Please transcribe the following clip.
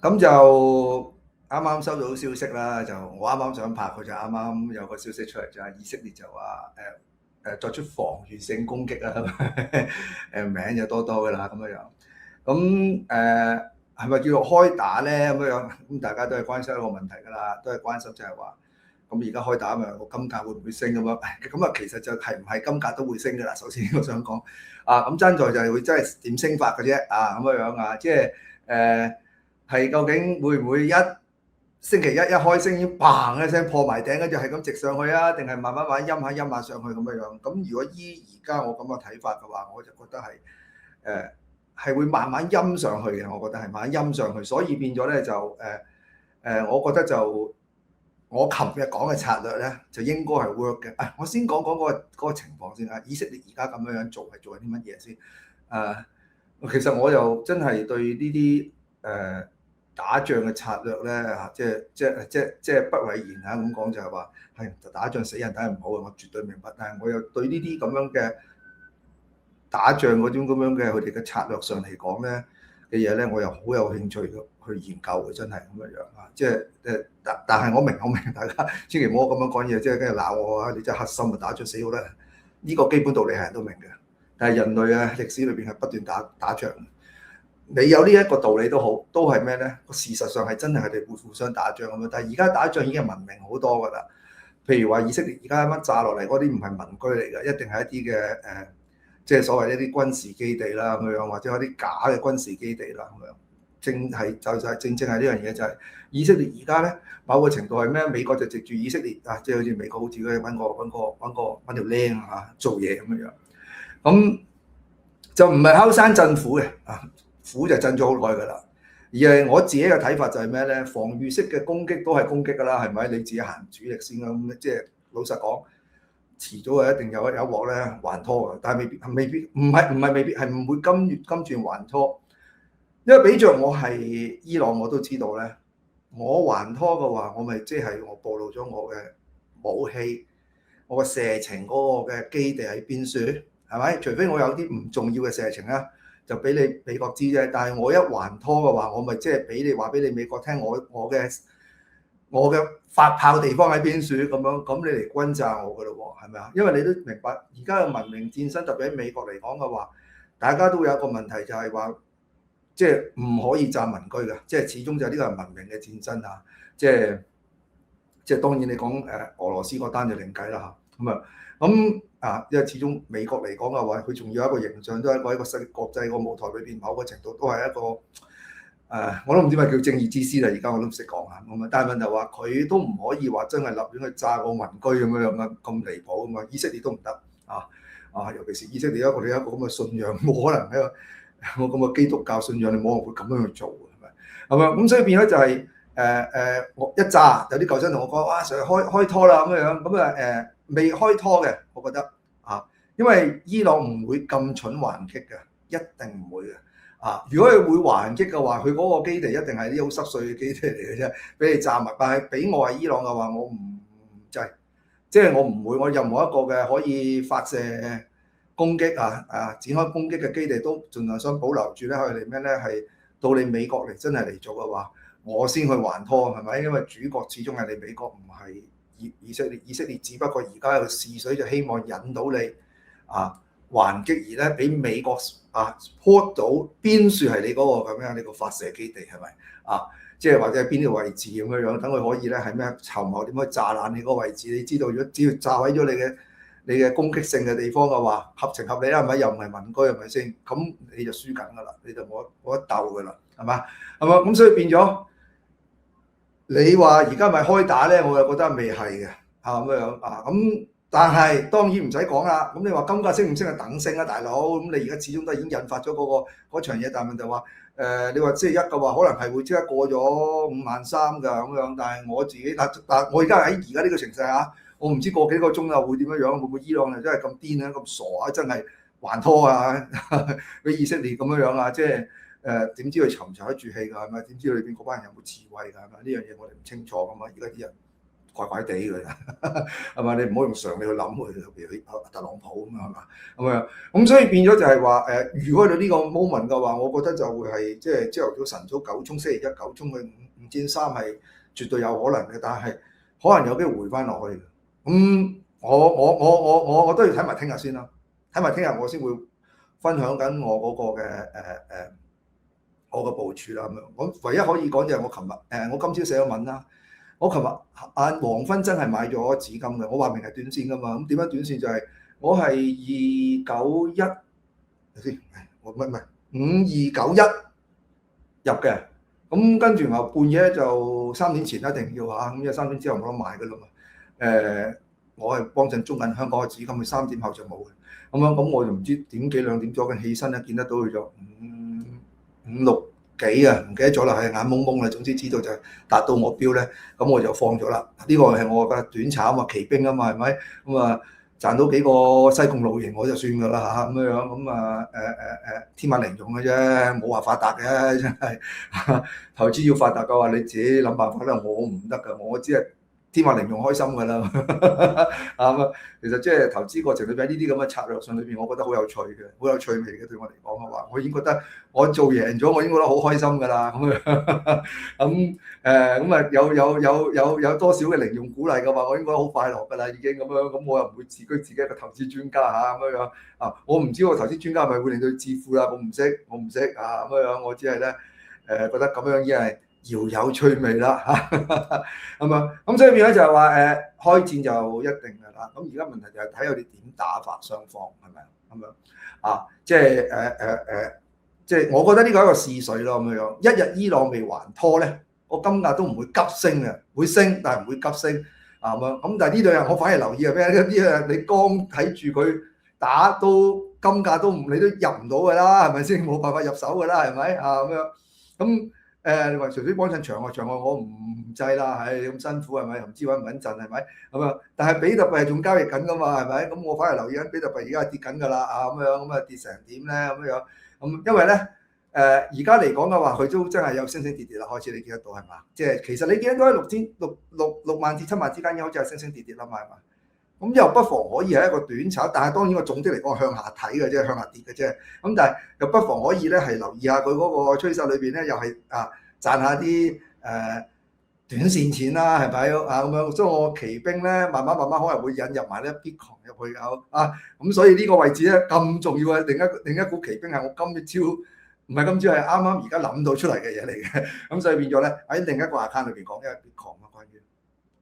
咁就啱啱收到消息啦，就我啱啱想拍，佢就啱啱有個消息出嚟，就係以色列就話作出防禦性攻擊啦，名就多多噶啦咁樣樣。咁係咪叫做開打咧咁樣樣？咁大家都係關心一個問題㗎啦，都係關心就係話，咁而家開打咪個金價會唔會升咁樣？咁啊其實就係唔係金價都會升㗎啦。首先我想講咁爭在就係會真係點升法嘅啫咁樣樣即係係究竟會唔會星期一開聲已經砰一聲破埋頂，跟住係咁直上去啊？定係慢慢陰下上去咁樣樣？咁如果依而家我咁嘅睇法嘅話，我就覺得係會慢慢陰上去嘅。我覺得係慢慢陰上去，所以變咗咧就我覺得就我琴日講嘅策略咧就應該係 work 嘅。我先講嗰個情況先啊。以色列而家咁樣做係做緊啲乜嘢先？其實我又真係對呢啲打仗嘅策略咧即係不諱言咁講，就係話係打仗死人梗係唔好嘅，我絕對明白。但係我又對呢啲咁樣嘅打仗嗰種咁樣嘅佢哋嘅策略上嚟講咧嘅嘢咧，我又好有興趣去研究嘅，真係咁樣即係但係我明大家千祈唔好咁樣講嘢，即係跟住鬧我啊！你真係黑心啊，打仗死好啦！呢個基本道理係人都明嘅，但係人類歷史裏邊係不斷打仗。你有呢一個道理都好，都係咩咧？事實上係真係佢哋會互相打仗咁樣，但係而家打仗已經係文明好多㗎啦。譬如話以色列而家啱啱炸落嚟嗰啲唔係民居嚟㗎，一定係一啲嘅即係所謂一啲軍事基地啦咁樣，或者有啲假嘅軍事基地啦咁樣。正係正係呢樣嘢，就係以色列而家咧某個程度係咩？美國就藉住以色列即係好似美國好似佢揾條僆做嘢咁樣。咁就唔係敲山震虎嘅虎就震咗好耐㗎啦。而係我自己嘅睇法就係咩咧？防禦式嘅攻擊都係攻擊㗎啦，係咪？你自己行主力先咁，即係老實講，遲早係一定有一鑊咧還拖嘅。但係未必唔係未必係唔會今轉還拖。因為比著我係伊朗，我都知道咧，我還拖嘅話，我咪即係我暴露咗我嘅武器，我嘅射程嗰個嘅基地喺邊處，係咪？除非我有啲唔重要嘅射程啦，就俾你美國知啫。但係我一還拖嘅話，我咪即係俾你美國聽我嘅發炮地方喺邊處咁樣，咁你嚟轟炸我㗎咯喎，係咪啊？因為你都明白，而家嘅文明戰爭特別喺美國嚟講嘅話，大家都會有一個問題就係話，即係唔可以炸民居嘅，即係始終就呢個係文明嘅戰爭即係當然你講俄羅斯嗰單就另計啦因為始終美國嚟講嘅話，佢仲要有一個形象，都係一個世國際個舞台裏邊，某個程度都係一個我都唔知咩叫正義之師啦，而家我都唔識講但係問題話佢都唔可以話真係立亂去炸個民居咁樣咁離譜啊嘛，以色列都唔得尤其是以色列我哋有一個咁嘅信仰，冇可能喺我咁嘅基督教信仰，你冇人會咁樣去做嘅，係咪？咁所以變咗就係我一炸有啲舊生同我講哇，上開拖啦咁樣未開拖嘅，我覺得因為伊朗唔會咁蠢還擊嘅，一定唔會嘅如果佢會還擊嘅話，佢嗰個基地一定係啲好濕碎嘅基地嚟嘅啫，俾你炸埋。但係俾我係伊朗嘅話，我唔制，即係我唔會，我任何一個嘅可以發射攻擊展開攻擊嘅基地都盡量想保留住咧，佢哋咩咧係到你美國嚟真係嚟做嘅話，我先去還拖係咪？因為主角始終係你美國，唔係以色列。以色列只不過而家有試水，就希望引到你還擊，而咧俾美國support 到邊處係你嗰個咁樣你個發射基地係咪即係或者係邊個位置咁樣，等佢可以咧係咩籌謀點樣炸爛你嗰個位置？你知道，如果只要炸毀咗你嘅攻擊性嘅地方嘅話，合情合理啦，係咪？又唔係民居係咪先？咁你就輸緊㗎啦，你就冇得鬥㗎啦，係嘛？咁所以變咗，你話而家咪開打咧，我又覺得未係嘅咁樣咁。但係當然唔使講啦，咁你話金價升唔升係等升啊，大佬。咁你而家始終都已經引發咗嗰場嘢，但係問題話你話星期一嘅話，可能係會即刻過咗53,000㗎咁樣。但係我自己但我而家喺而家呢個情勢我唔知過幾個鐘又會點樣，會唔會伊朗又真係咁癲咁傻真係還拖俾以色列咁樣即係點知佢沉唔沉得住氣㗎？係咪？點知裏邊嗰班人有冇智慧㗎？係咪？呢樣嘢我哋唔清楚㗎嘛。而家啲人怪怪地㗎，係咪？你唔好用常理去諗佢，特別特朗普咁啊，係嘛？咁樣咁所以變咗就係話如果到呢個 moment 嘅話，我覺得就會係即係朝頭早晨早9鐘，星期一9鐘嘅5戰3係絕對有可能嘅，但係可能有機會回翻落去。咁我都要睇埋聽日先啦，睇埋聽日我先會分享緊我嗰個嘅我個部署啦咁樣。我唯一可以講就係我琴日我今朝寫咗文啦。我琴日黃昏真係買咗紙金嘅，我話明係短線㗎嘛。咁點樣短線就係我係291，先，我唔係5291入嘅。咁跟住後半夜就3點前一定要嚇，咁因為3點之後冇得買㗎啦嘛。我係幫襯中銀香港嘅紙金，佢3點後就冇嘅。咁樣咁我就唔知點幾2點咗緊起身咧，見得到佢就五六幾啊，唔記得咗啦，係眼蒙蒙啦。總之知道就係達到我標咧，咁我就放咗啦。呢個係我嘅短炒啊嘛，奇兵啊嘛，係咪？咁啊賺到幾個西貢露營我就算㗎啦嚇，咁樣咁天馬靈用嘅啫，冇話發達嘅真係。投資要發達嘅話，你自己諗辦法啦，我唔得㗎，我只係天馬靈用開心㗎啦。其實即係投資過程裏邊呢啲咁嘅策略上裏邊，我覺得好有趣嘅，好有趣味嘅。對我嚟講嘅話，我已經覺得我做贏咗，我已經覺得好開心㗎啦。有多少嘅零用鼓勵嘅話，我應該好快樂㗎啦，已經咁樣。咁我又唔會自居自己一個投資專家嚇咁樣啊。我唔知我投資專家係咪會令到佢致富啦，我唔識啊咁樣。我只係咧覺得咁樣已經係饒有趣味啦嚇，咁所以變咗就係話開戰就一定㗎啦。咁而家問題就係睇佢哋點打法，雙方係咪咁樣啊？即係我覺得呢個係一個試水咯咁樣。一日伊朗未還拖咧，個金價都唔會急升嘅，會升但係唔會急升啊咁樣。咁但係呢兩日我反而留意係咩？呢兩日你剛睇住佢打都金價都你都入唔到㗎啦，係咪先？冇辦法入手㗎啦，係咪啊咁樣？咁你話隨便幫襯場外我唔制啦，係咁辛苦係咪？又唔知穩唔穩陣係咪咁樣？但係比特幣係仲交易緊㗎嘛係咪？咁我反而留意緊比特幣而家係跌緊㗎啦啊咁樣，咁跌成點咧咁樣？咁因為咧而家嚟講嘅話，佢都真係有升升跌跌啦，開始你見得到係嘛？即係其實你見到喺6萬至7萬之間，已經好似係升升跌跌啦嘛係嘛？咁又不妨可以係一個短炒，但係當然我總的嚟講向下睇嘅啫，向下跌嘅啫。咁但係又不妨可以咧係留意下佢嗰個趨勢裏邊咧，又係賺下啲短線錢啦，係咪啊咁樣？所以我奇兵咧慢慢可能會引入埋咧 Bitcoin 入去咁所以呢個位置咧咁重要嘅另一股奇兵係我今朝唔係今朝係啱啱而家諗到出嚟嘅嘢嚟嘅。咁所以變咗咧喺另一個 account 裏邊講，因為 Bitcoin 啊關於。